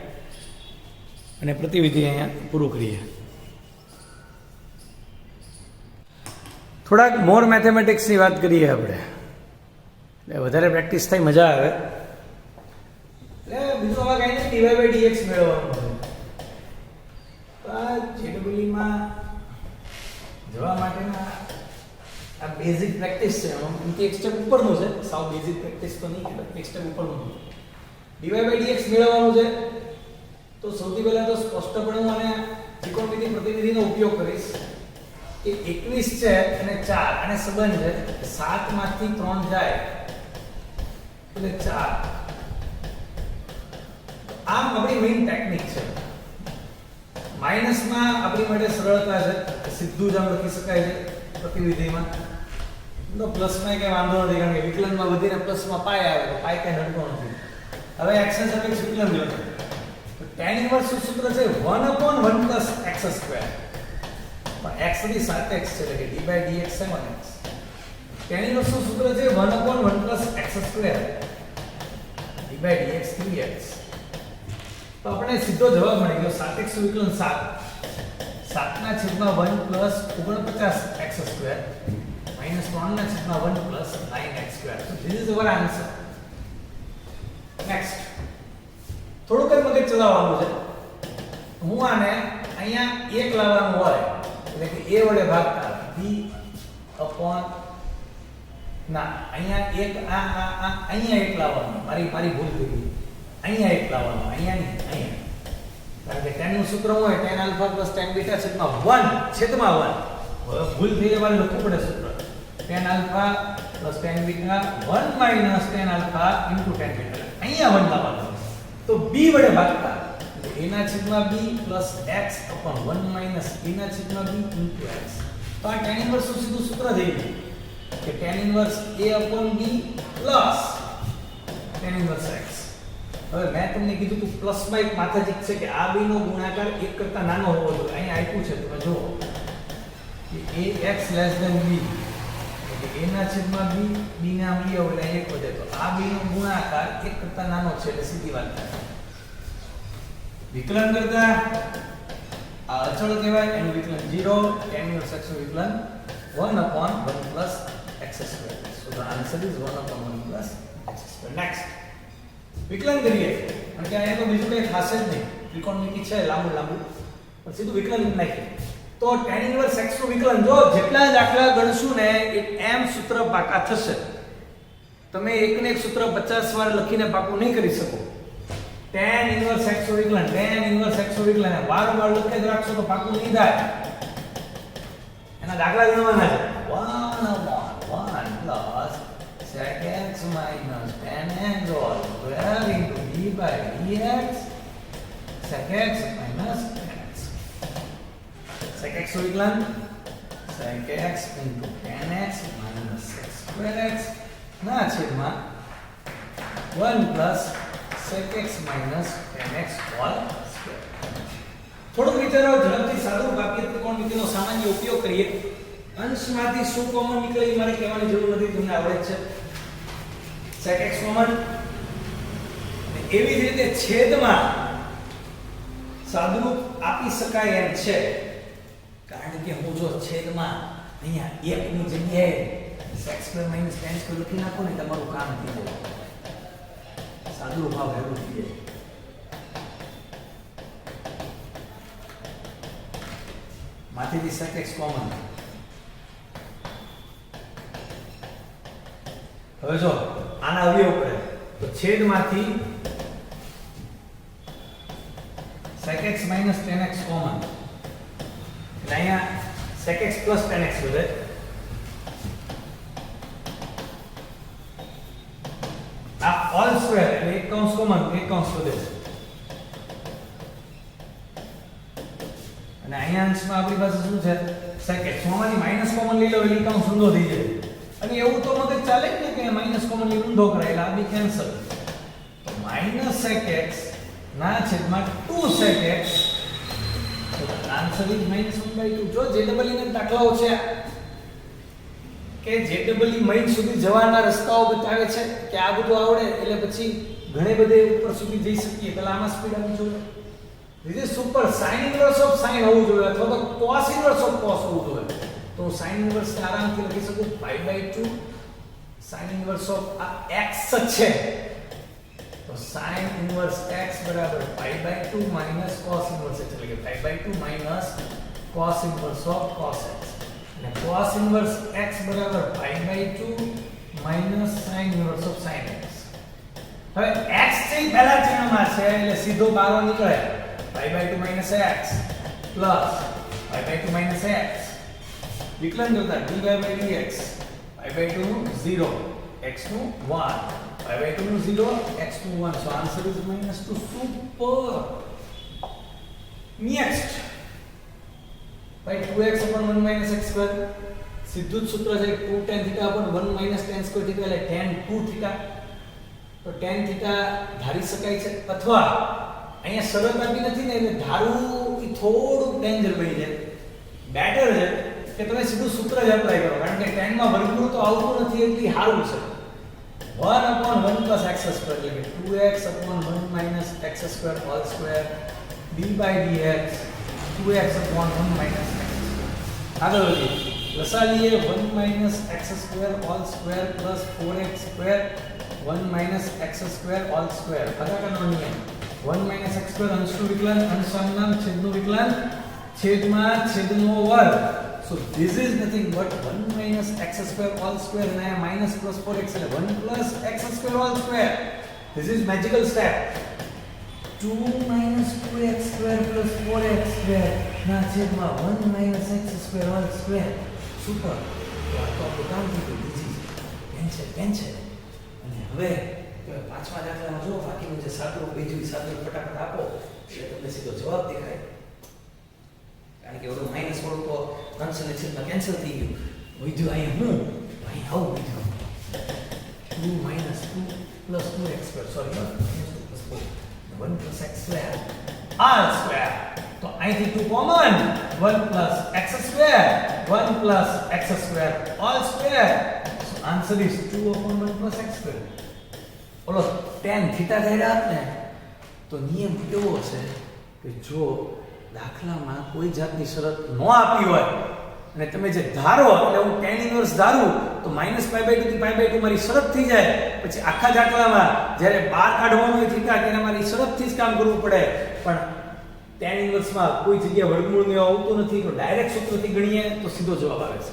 અને પ્રતિવિધિ અહીંયા પૂરું કરીએ થોડાક મોર મેથેમેટિક્સની વાત કરીએ આપણે એટલે વધારે પ્રેક્ટિસ થાય મજા આવે એટલે બીજું હવે કઈ નહીં dy/dx મેળવવાનું છે તો આ JEE માં જવા માટેના આ બેઝિક પ્રેક્ટિસ છે એક સ્ટેપ ઉપરનું છે સાવ બેઝિક પ્રેક્ટિસ તો નહીં એક સ્ટેપ ઉપરનું dy/dx મેળવવાનું છે તો સૌથી પહેલા તો સ્પષ્ટપણે હું આને ત્રિકોણમિતિ પ્રતિનિધિનો ઉપયોગ કરીશ કે 21 છે અને 4 અને સંબંધ છે 7 માંથી 3 જાય એટલે 4 આમ આપણી મેઇન ટેકનિક છે માઈનસમાં આપણી માટે સરળતા છે સીધું જ આમ લખી શકાય છે પ્રતિવિધિમાં તો પ્લસમાં કઈ વાંધો નથી કારણ કે વિકલનમાં વધીને પ્લસમાં પાય આવે તો પાય કઈ નડતો નથી હવે x ના સાપેક્ષ વિકલન લો તો tan ઇન્વર્સ નું સૂત્ર છે 1/1 + x². પણ x ની સાપેક્ષ છે એટલે કે d/dx 7x. tan ઇન્વર્સ નું સૂત્ર છે 1/1 + x². d/dx 3x. તો આપણે સીધો જવાબ મળી ગયો સાપેક્ષ વિકલન 7 7/1 + 49x² -3/1 + 9x². So this is our answer. Next થોડુંક જ મગજ ચલાવવાનું છે હું આને અહીંયા 1 લાવવાનું હોય એટલે કે a વડે ભાગતા b ના અહીંયા 1 અહીંયા 1 લાવવાનું મારી ભૂલ થઈ ગઈ અહીંયા 1 લાવવાનું અહીંયા નહીં અહીંયા કારણ કે tan નું સૂત્ર હોય tan alpha plus tan beta છેદમાં 1 છેદમાં 1. હવે ભૂલ થઈ જવાની લખવું પડે સૂત્ર tan alpha plus tan beta 1 minus tan alpha into tan beta. અહીંયા 1 લાવવાનો તો b વડે ભાગતા એટલે a ના છેદમાં b plus x upon 1 minus a ના છેદમાં b ઇન્ટુ x. તો આ tan ઇન્વર્સ નું સીધું સૂત્ર થઈ ગયું કે tan inverse a upon b plus tan inverse x. હવે મેં તમને કીધું તું પ્લસ માં એક માથાજીક છે કે આ બે નો ગુણાકાર 1 કરતા નાનો હોવો જોઈએ. અહીંયા આપ્યું છે તમે જુઓ કે ax લેસ ધેન b એટલે a ના છેદમાં b b ને આમ લઈ આવો એટલે 1 વધે તો આ બે નો ગુણાકાર 1 કરતા નાનો છે એટલે સીધી વાત થાય. વિકલન કરતા આ અચળ કહેવાય એનું વિકલન 0 tan ઇન્વર્સ x નું વિકલન 1 upon 1 plus x square. So the answer is 1 upon 1 plus x square. Next વિકલન કરીએ કારણ કે અહીંયા તો બીજું કંઈ ખાસ જ નહીં ત્રિકોણમિતિ છે લાંબુ પણ સીધું વિકલન નાખીએ તો tan ઇન્વર્સ x નું વિકલન જો જેટલા દાખલા ગણશું ને એ m સૂત્ર પાકા થશે. તમે એકને એક સૂત્ર 50 વાર લખીને પાકું નહીં કરી શકો. tan ઇન્વર્સ x નું વિકલન tan ઇન્વર્સ x નું વિકલન વારંવાર લખી જ રાખશો તો પાકું નહીં થાય. એના દાખલા ગણવાના છે 1 plus sec x minus tan x all square into d by dx sec x minus tan x. Sec x નું વિકલન sec x into tan x minus sec square x ના છેદમાં 1 plus sec x minus tan x all square. થોડું વિચારો ઝડપથી સાદું વાક્ય ત્રિકોણમિતિનો સામાન્ય ઉપયોગ કરીએ. અંશમાંથી શું કોમન નીકળે એ મારે કહેવાની જરૂર નથી, તમને આવડે જ છે. sec x કોમન એવી જ રીતે છેદમાં સાદુરૂપ આપી શકાય એમ છે કારણ કે હું જો છેદમાં અહીંયા 1 ની જગ્યાએ sec square minus tan square લખી નાખો ને તમારું કામ થઈ જાય. સાદુરૂપ ભાવ ભેગું થઈ જાય. માંથી sec x કોમન. હવે જો આના અવયવ પડે તો છેદમાંથી sec x minus tan x common એટલે અહીંયા sec x plus tan x વધે. આ ઓલ સ્ક્વેર એટલે એક કૌંસ કોમન એક કૌંસ વધે અને અહીંયા અંશમાં આપણી પાસે શું છે sec x માંથી માઈનસ કોમન લઈ લો એટલે કૌંસ ઊંધો થઈ જાય. અને એવું તો મતલબ ચાલે ને કે માઈનસ કોમન લઈ ઊંધો કરાય એટલે આ બી કેન્સલ. તો માઈનસ sec x ના છેદમાં 2 sec x તો આન્સર ઇઝ -1/2. જો JEE ના દાખલાઓ છે કે JEE મઈન સુધી જવાના રસ્તાઓ બતાવે છે કે આ બધું આવડે એટલે પછી ઘણે બધે ઉપર સુધી જઈ શકીએ. પહેલા આમાં સ્પીડ આપવી જોઈએ. This is super. sin inverse of sin હોવું જોઈએ અથવા તો cos ઇન્વર્સ ઓફ cos હોવું જોઈએ. તો sin ઇન્વર્સ આરામથી લખી શકું pi/2 sin ઇન્વર્સ ઓફ આ x છે તો sin ઇન્વર્સ x બરાબર pi/2 માઈનસ cos ઇન્વર્સ એટલે કે pi/2 minus cos inverse of cos x અને cos ઇન્વર્સ x બરાબર pi/2 minus sin inverse of sin x. હવે x છે પહેલા ચિહ્નમાં છે એટલે સીધો બારો નીકળે pi/2 minus x plus pi/2 minus x વિકલન કરતા dy/dx pi/2 નું 0 x નું 1 pi/2 નું 0 x નું 1. So answer is -2. Super. Next by 2x upon 1 minus x square સીધું જ સૂત્ર છે 2 tan theta upon 1 minus tan square theta એટલે tan 2 theta. તો tan theta ધારી શકાય છે અથવા અહીંયા સરળતાથી નથી ને એટલે ધારવું એ થોડું ડેન્જર બની જાય. બેટર છે કે તમે સીધું સૂત્ર જ એપ્લાય કરો કારણ કે tan માં વર્ગમૂળ તો આવતું નથી એટલે સારું છે. 1 upon 1 plus x square એટલે કે 2x upon 1 minus x square all square d by dx 2x upon 1 minus x square. આગળ વધીએ. લસા લઈએ 1 minus x square all square plus 4x square 1 minus x square all square. ભાગાકારનો નિયમ 1 minus x square અંશનું વિકલન અંશનું છેદનું વિકલન છેદમાં છેદનો વર્ગ. So this is nothing but 1 minus x square all square and I am minus plus 4x એટલે 1 plus x square all square. This is magical step. 2 minus 2x square plus 4x square ના છેદમાં 1 minus x square all square. Super. તો આ તો આપણું કામ થઈ ગયું. બીજી કેન્સલ. અને હવે પાંચમા દાખલામાં જો બાકીનું જે સાદું બીજું સાદું ફટાફટ આપો એટલે તમને સીધો જવાબ દેખાય. કારણ કે ઓલું માઈનસ વાળું તો અંશને છેદમાં કેન્સલ થઈ ગયું. બીજું અહીંયા હું અહીં આવું બીજું 2 minus 2 plus 2x square sorry 1 plus x square all square. તો અહીંથી 2 common 1 plus x square 1 plus x square all square. So answer is 2 upon 1 plus x square. ઓલો tan થીટા કાઢ્યા આપને તો નિયમ કેવો છે કે જો દાખલામાં કોઈ જાતની શરત ન આપી હોય અને તમે જે ધારો એટલે હું tan ઇન્વર્સ ધારું તો -π/2 થી π/2 મારી શરત થઈ જાય. પછી આખા દાખલામાં જ્યારે બાર કાઢવાનું હોય થીટા ત્યારે મારી શરતથી જ કામ કરવું પડે. પણ tan ઇન્વર્સમાં કોઈ જગ્યાએ વર્ગમૂળ ને આવતું નથી તો ડાયરેક્ટ સૂત્રથી ગણીએ તો સીધો જવાબ આવે છે.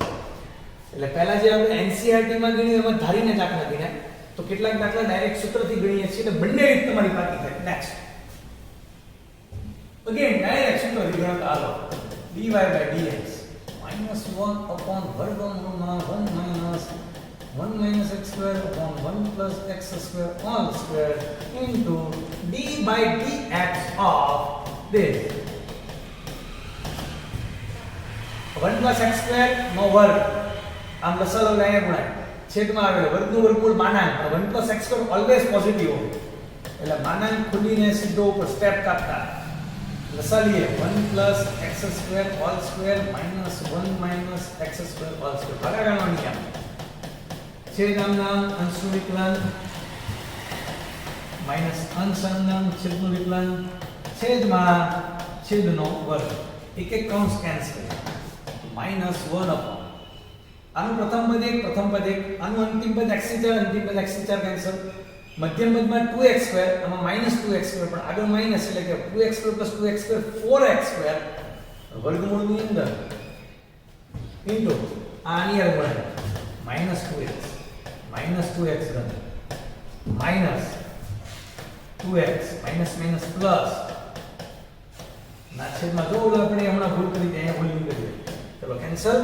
એટલે પહેલા જે આપણે NCERT માં ગણ્યું એમાં ધારીને દાખલા ગણ્યા તો કેટલાક દાખલા ડાયરેક્ટ સૂત્રથી ગણીએ છીએ એટલે બંને રીત તમારી પાકી થાય. નેક્સ્ટ અગેન ડાયરેક્ટ સૂત્રથી ગણતા હાલો dy/dx -1 upon વર્ગમૂળમાં 1 minus x square upon 1 plus x square all square into d/dx of this 1 plus x square નો વર્ગ આમ લસાઅ લઈને ગુણાય છેદમાં આવેલો વર્ગનું વર્ગમૂળ માનાંક 1 plus x square always positive હોય એટલે માનાંક ખુલીને સીધો ઉપર સ્ટેપ કાપતા લસાઅ લઈએ 1 plus x square all square minus 1 minus x square all square ભાગાકારનો નિયમ છેદના અંશનું વિકલન માઈનસ અંશના છેદનું વિકલન છેદમાં છેદનો વર્ગ એક એક કૌંસ કેન્સલ -1 upon આનું પ્રથમ પદ એક આનું અંતિમ પદ x4 કેન્સલ મધ્યમ પદમાં 2x square આમાં -2x square પણ આગળ માઈનસ એટલે કે 2x square + 2x square 4x square વર્ગમૂળની અંદર ઇન્ટુ આની અંદર -2x ઘન -2x માઈનસ પ્લસ ના છેદમાં જો ઓલો આપણે હમણાં ભૂલ કરી હતી અહીંયા ભૂલ કરી ચલો કેન્સલ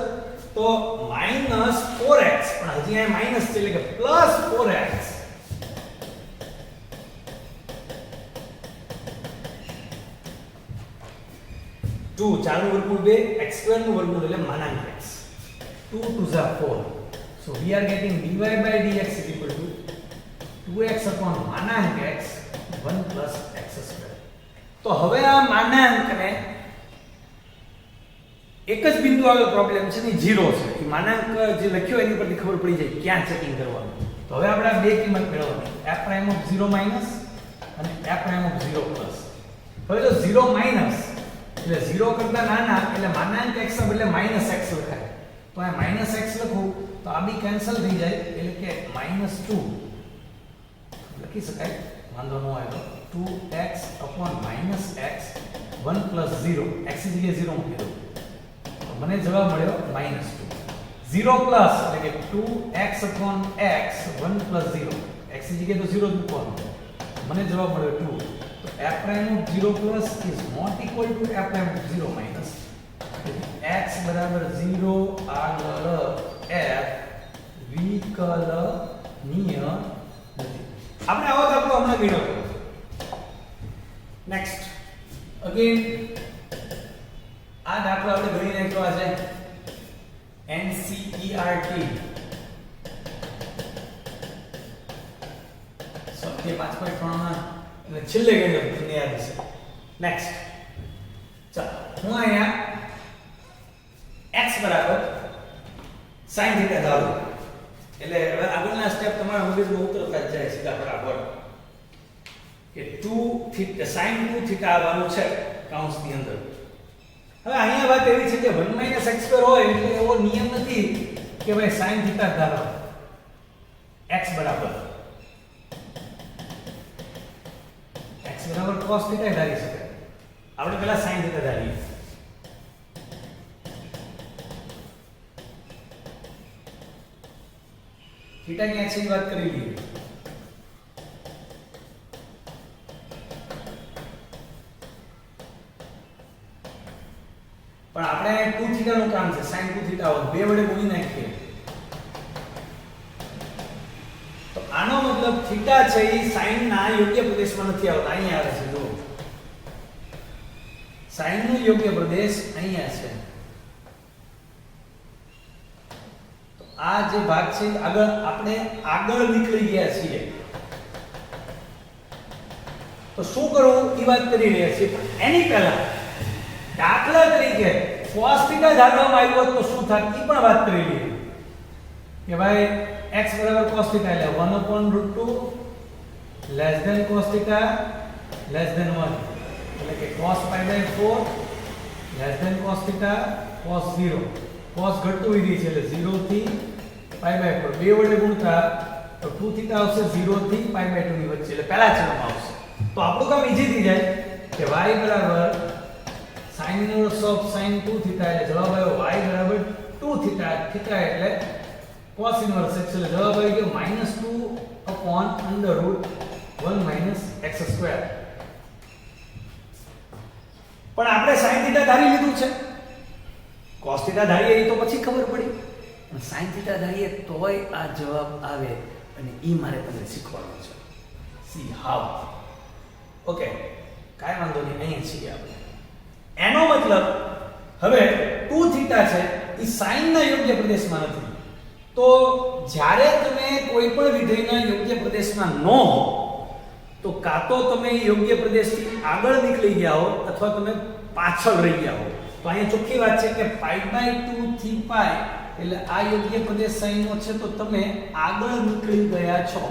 તો -4x પણ હજી અહીંયા માઈનસ છે એટલે કે +4x ટુ 4 નું વર્ગમૂળ 2 x² નું વર્ગમૂળ એટલે માનાંક x 2 2 is 4. So we are getting dy/dx is equal to 2x upon માનાંક x 1 plus x². તો હવે આ માનાંકને એક જ બિંદુ આગળ પ્રોબ્લેમ છે ને 0 છે કે માનાંક જે લખ્યો એની પરથી ખબર પડી જાય ક્યાં ચેકિંગ કરવાનું. તો હવે આપણે આ બે કિંમત મેળવવાની f'(0 માઈનસ અને f'(0 પ્લસ. હવે જો 0 માઈનસ એટલે 0 કરતા નાના એટલે માનાંક x ના બદલે -x લખાય. તો આ -x લખું તો આ બી કેન્સલ થઈ જાય એટલે કે -2 લખી શકાય વાંધો ન આવે તો 2x upon -x 1 plus 0 x ની જગ્યાએ 0 મૂકી દો તો મને જવાબ મળ્યો -2 0 પ્લસ એટલે કે 2x upon x 1 plus 0 x ની જગ્યાએ તો 0 જ મૂકવાનું મને જવાબ મળ્યો 2 તો f'(0 plus is not equal to f'(0 minus x બરાબર 0 આગળ f વિકલનીય નથી. આપણે આવો દાખલો હમણાં ગણ્યો હતો. નેક્સ્ટ અગેન આ દાખલો આપણે ગણી નાખ્યો આજે NCERT સ્વાધ્યાય 5.3 માં એટલે છેલ્લે ગણ્યો તમને યાદ હશે. નેક્સ્ટ ચાલો હું અહીંયા x બરાબર sin θ ધારું એટલે હવે આગળના સ્ટેપ તમારા મગજમાં ઉતરતા જ જાય સીધા બરાબર કે 2 θ sin 2 θ આવવાનું છે કૌંસની અંદર. હવે અહીંયા વાત એવી છે કે 1 x² હોય એટલે એવો નિયમ નથી કે ભાઈ sin θ ધારો x બરાબર cos θ ધારી શકાય. આપણે પહેલા sin θ ધારીએ. થીટા ની એક્સની વાત કરી લઈએ. આપણે 2 થીટા નું કામ છે sin 2 થીટા હોય બે વડે ગુણી નાખીએ તો આનો મતલબ થીટા છે એ sin ના યોગ્ય પ્રદેશમાં નથી આવતા અહીંયા આવે છે જો sin નો યોગ્ય પ્રદેશ અહીંયા છે તો આ જે ભાગ છે આપણે આગળ નીકળી ગયા છીએ તો શું કરવું એ વાત કરી રહ્યા છીએ એની પહેલા દાખલા તરીકે cos થીટા ધારવામાં આવ્યો તો શું થાય એ પણ વાત કરી લઈએ કે ભાઈ x cos થીટા એટલે 1/√2 cos થીટા less than 1 એટલે કે cos pi/4 cos theta cos 0 cos ઘટતું વિધિ છે એટલે 0 થી pi/4 બે વડે ગુણતા તો 2 થીટા આવશે 0 થી pi/2 ની વચ્ચે એટલે પહેલા ચલમાં આવશે તો આપણું કામ ઈઝી થઈ જાય કે y બરાબર sin inverse of sin 2 theta એટલે જવાબ આવ્યો y બરાબર 2 થીટા થીટા એટલે cos inverse x એટલે જવાબ આવી ગયો -2/√1 x². પણ આપણે sin થીટા ધારી લીધું છે cos થીટા ધારીએ તો પછી ખબર પડી અને sin થીટા ધારીએ તોય આ જવાબ આવે અને ઈ મારે તમને શીખવાનું છે સી હાઉ ઓકે કાઈ વાંધો નહીં અહીંયા છીએ આપણે એનો મતલબ હવે 2 થીટા છે એ sin ના યોગ્ય પ્રદેશમાં નથી તો જ્યારે તમે કોઈ પણ વિધેયના યોગ્ય પ્રદેશમાં ન હો તો કાં તો તમે યોગ્ય પ્રદેશથી આગળ નીકળી ગયા હો અથવા તમે પાછળ રહી ગયા હો તો અહીંયા ચોખ્ખી વાત છે કે π/2 થી π એટલે આ યોગ્ય પ્રદેશ sin નો છે તો તમે આગળ નીકળી ગયા છો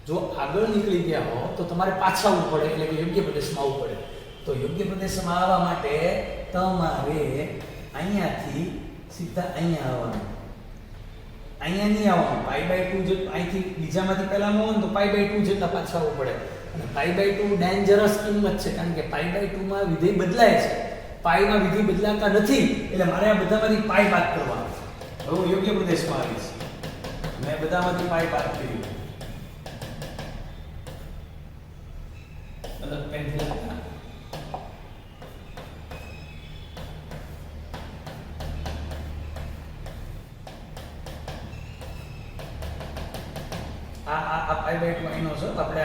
જો આગળ નીકળી ગયા હો તો તમારે પાછા આવવું પડે એટલે કે યોગ્ય પ્રદેશમાં આવવું પડે તો યોગ્ય પ્રદેશમાં આવવા માટે તમારે અહીંયાથી સીધા અહીંયા આવવાનું અહીંયા નહીં આવવાનું π/2 જે અહીંથી બીજામાંથી પહેલામાં હોય તો π/2 જેટલા પાછા આવવું પડે અને π/2 ડેન્જરસ કિંમત છે કારણ કે π/2 માં વિધેય બદલાય છે પાઈમાં વિધેય બદલાતા નથી એટલે મારે આ બધામાંથી પાઈ બાદ કરવાનો હવે હું યોગ્ય પ્રદેશમાં આવીશ મેં બધામાંથી પાઈ બાદ કર્યું અલગ પેનથી લખતા આ π/2 અહીંનો છે આપણે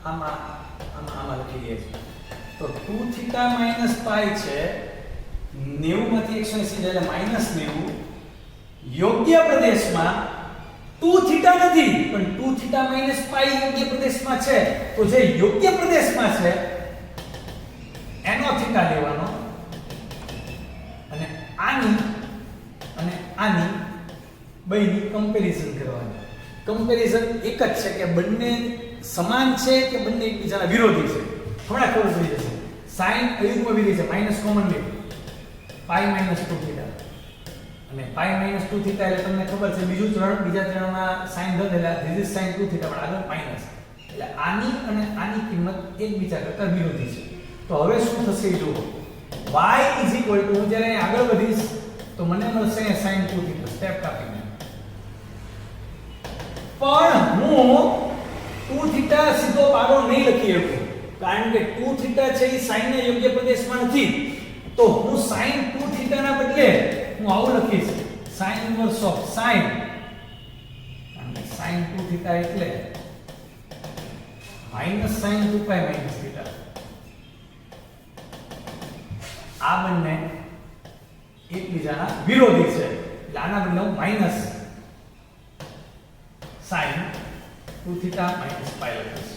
આમાં લખી દઈએ છીએ તો 2 થીટા માઈનસ પાઈ છે 90 માંથી 180 એટલે -90 યોગ્ય પ્રદેશમાં 2 થીટા નથી પણ 2 થીટા માઈનસ પાઈ યોગ્ય પ્રદેશમાં છે તો જે યોગ્ય પ્રદેશમાં છે એનો થીટા લેવાનો અને આની બેની કમ્પેરીઝન કરવાની કમ્પેરીઝન એક જ છે કે બંને સમાન છે કે બંને એકબીજાના વિરોધી છે થોડા ખબર પડી જશે sin અયુગ્મ વિધેય છે માઈનસ કોમન લે પાઈ -2 થીટા અને પાઈ -2 થીટા એટલે તમને ખબર છે બીજું ચરણ બીજા ચરણમાં sin ધન એટલે this is sin 2 થીટા પણ આગળ માઈનસ એટલે આની અને આની કિંમત એકબીજા કરતા વિરોધી છે તો હવે શું થશે જુઓ y હું જ્યારે આગળ વધીશ તો મને મળશે sin 2 થીટા સ્ટેપ કાપીને પણ હું 2 થીટા સીધો પાડો નહીં લખી શકું કારણ કે 2 થીટા છે એ sin ના યોગ્ય પ્રદેશમાં નથી તો હું sin 2 થીટા ના બદલે હું આવું લખીશ sin inverse of sin અને sin 2 થીટા એટલે -sin 2π - થીટા આ બંને એકબીજાના વિરોધી છે એટલે આના બદલે હું માઈનસ sin 2 થીટા - π લખીશ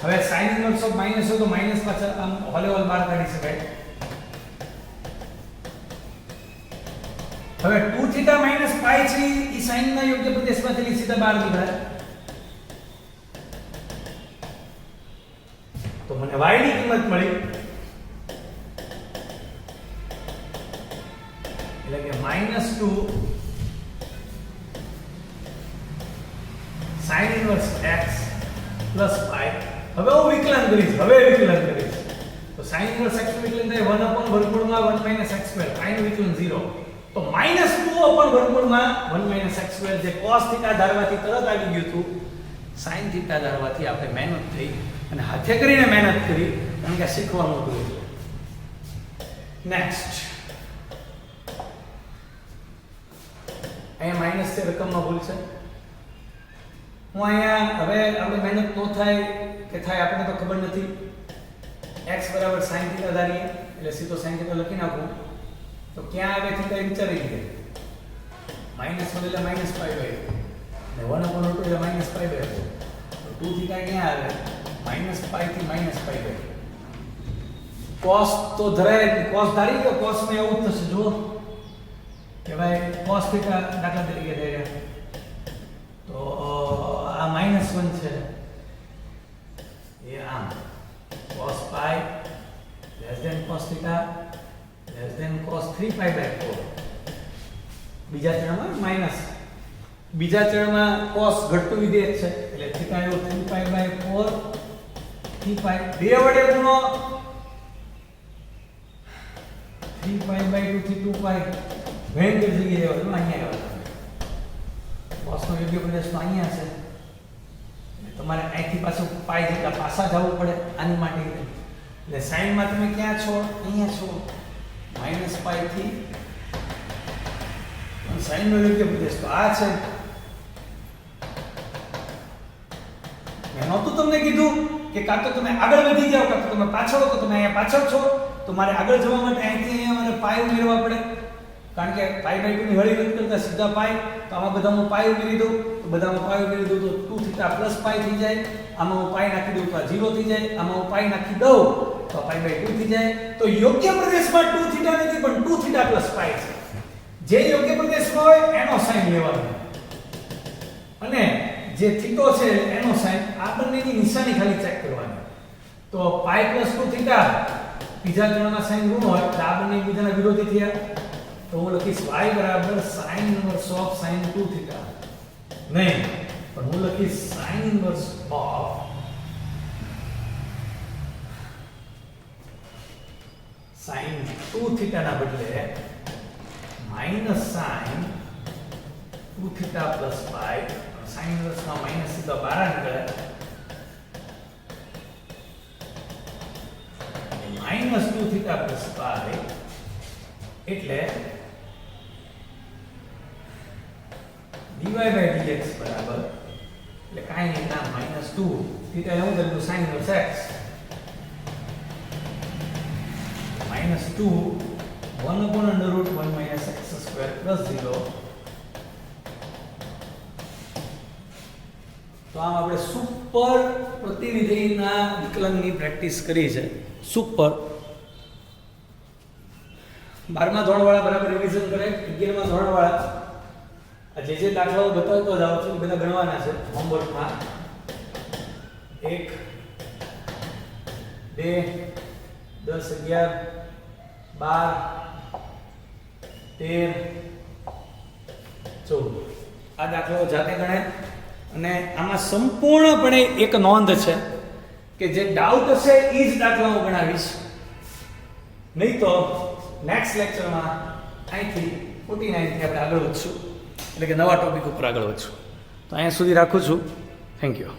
હવે sin inverse of માઈનસ હોય તો માઈનસ પાછળ આમ હોલેવલ બહાર કાઢી શકાય હવે 2 થીટા માઈનસ પાઈ છે ઈ sin ના યોગ્ય પ્રદેશમાંથી સીધા બહાર નીકળે તો મને y ની કિંમત મળી એટલે કે -2 sin inverse x plus પાઈ હવે હું વિકલન કરીશ તો sin inverse x નું વિકલન થાય 1/√1 x² પાઈ નું વિકલન 0 તો -2/√1 x² જે cos થીટા ધારવાથી તરત આવી ગયું હતું sin થીટા ધારવાથી આપણે મહેનત થઈ અને હાથે કરીને મહેનત કરી કારણ કે શીખવાનું હતું એટલે નેક્સ્ટ અહીંયા માઈનસ છે, રકમમાં ભૂલ છે. હું અહીંયા હવે આપણે મહેનત ન થાય કે થાય આપણને તો ખબર નથી. x બરાબર sin θ ધારીએ એટલે સીધો sin θ લખી નાખું તો ક્યાં આવે θ એ વિચારી લઈએ. -1 એટલે -π/2 અને 1/2 એટલે -π/2 તો 2θ ક્યાં આવે? -π થી -π/2. cos તો ધરાય cos ધારી કે cos માં એવું થશે જો કે ભાઈ cos θ દાખલા તરીકે થઈ ગયા તો આ -1 છે એ આમ cos π cos θ cos 3π/4. બીજા ચરણમાં માઈનસ, બીજા ચરણમાં cos ઘટતું વિધેય છે એટલે θ એવું 3π/4 3π બે વડે ગુણો 3π/2 થી 2π ભયંકર જગ્યાએ આવ્યો અહીંયા આવ્યો. cos નો યોગ્ય પ્રદેશ તો અહીંયા છે એટલે તમારે અહીંથી પાછું પાઈ જેટલા પાછા જવું પડે આની માટે. એટલે sin માં તમે ક્યાં છો? અહીંયા છો -π થી sin નો યોગ્ય પ્રદેશ તો આ છે. મેં નહોતું તમને કીધું કે કાં તો તમે આગળ વધી જાઓ કાં તો તમે પાછળ હો. તો તમે અહીંયા પાછળ છો તો મારે આગળ જવા માટે અહીંથી અહીંયા મારે પાઈ ઉમેરવા પડે કારણ કે π/2 ની હળી નથી કરતા સીધા પાઈ. તો આમાં બધામાં પાઈ ઉમેરી દઉં તો બધામાં પાઈ ઉમેરી દઉં તો 2θ + π થઈ જાય. આમાં હું પાઈ નાખી દઉં તો આ 0 થઈ જાય. આમાં હું પાઈ નાખી દઉં તો π/2 થઈ જાય. તો યોગ્ય પ્રદેશમાં 2θ નથી પણ 2θ + π છે. જે યોગ્ય પ્રદેશમાં હોય એનો સાઈન લેવાનો અને જે થીટો છે એનો સાઈન આ બંનેની નિશાની ખાલી ચેક કરવાની. તો π + 2θ બીજા ચરણમાં સાઈન ઋણ હોય તો આ બંને એકબીજાના વિરોધી થયા. તો હું લખીશ y બરાબર sin inverse of sin 2θ નહીં પણ હું લખીશ sin inverse of sin 2θ ના બદલે minus sin 2θ plus pi. sin inverse માં માઈનસ સીધો બહાર નીકળે minus 2θ plus pi એટલે dy/dx બરાબર એટલે કાઈ નહીં ના -2 θ એટલે હું કરું sin inverse x -2 1/√1 - x² + 0. તો આમ આપણે સુપર પ્રતિનિધિના વિકલનની પ્રેક્ટિસ કરી છે. સુપર 12મા ધોરણવાળા બરાબર રિવિઝન કરે. 11મા ધોરણવાળા આ જે દાખલાઓ બતાવતો જાવ છું બધા ગણવાના છે હોમવર્કમાં. 1 2 10 11 12 13 14 આ દાખલાઓ જાતે ગણે. અને આમાં સંપૂર્ણપણે એક નોંધ છે કે જે ડાઉટ હશે એ જ દાખલાઓ ગણાવીશ, નહીં તો નેક્સ્ટ લેક્ચરમાં અહીંથી 49 થી આપણે આગળ વધશું એટલે કે નવા ટોપિક ઉપર આગળ વધશું. તો અહીંયા સુધી રાખું છું. Thank you.